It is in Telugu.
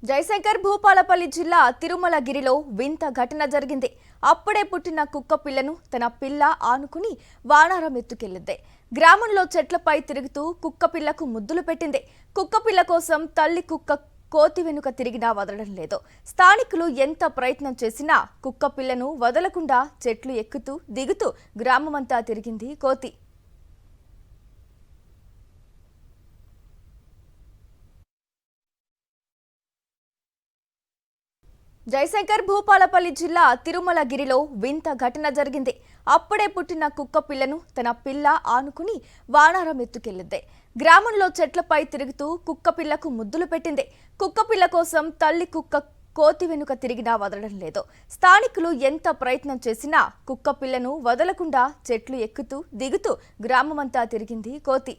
జయశంకర్ భూపాలపల్లి జిల్లా తిరుమలగిరిలో వింత ఘటన జరిగింది. అప్పుడే పుట్టిన కుక్క పిల్లను తన పిల్ల ఆనుకుని వానారం ఎత్తుకెళ్లింది. గ్రామంలో చెట్లపై తిరుగుతూ కుక్క పిల్లకు ముద్దులు పెట్టింది. కుక్క పిల్ల కోసం తల్లి కుక్క కోతి వెనుక తిరిగినా వదలడం లేదు. స్థానికులు ఎంత ప్రయత్నం చేసినా కుక్క పిల్లను వదలకుండా చెట్లు ఎక్కుతూ దిగుతూ గ్రామమంతా తిరిగింది కోతి. జయశంకర్ భూపాలపల్లి జిల్లా తిరుమలగిరిలో వింత ఘటన జరిగింది. అప్పుడే పుట్టిన కుక్క పిల్లను తన పిల్ల ఆనుకుని వానారం ఎత్తుకెళ్లింది. గ్రామంలో చెట్లపై తిరుగుతూ కుక్క పిల్లకు ముద్దులు పెట్టింది. కుక్క పిల్ల కోసం తల్లి కుక్క కోతి వెనుక తిరిగినా వదలడం లేదు. స్థానికులు ఎంత ప్రయత్నం చేసినా కుక్క పిల్లను వదలకుండా చెట్లు ఎక్కుతూ దిగుతూ గ్రామమంతా తిరిగింది కోతి.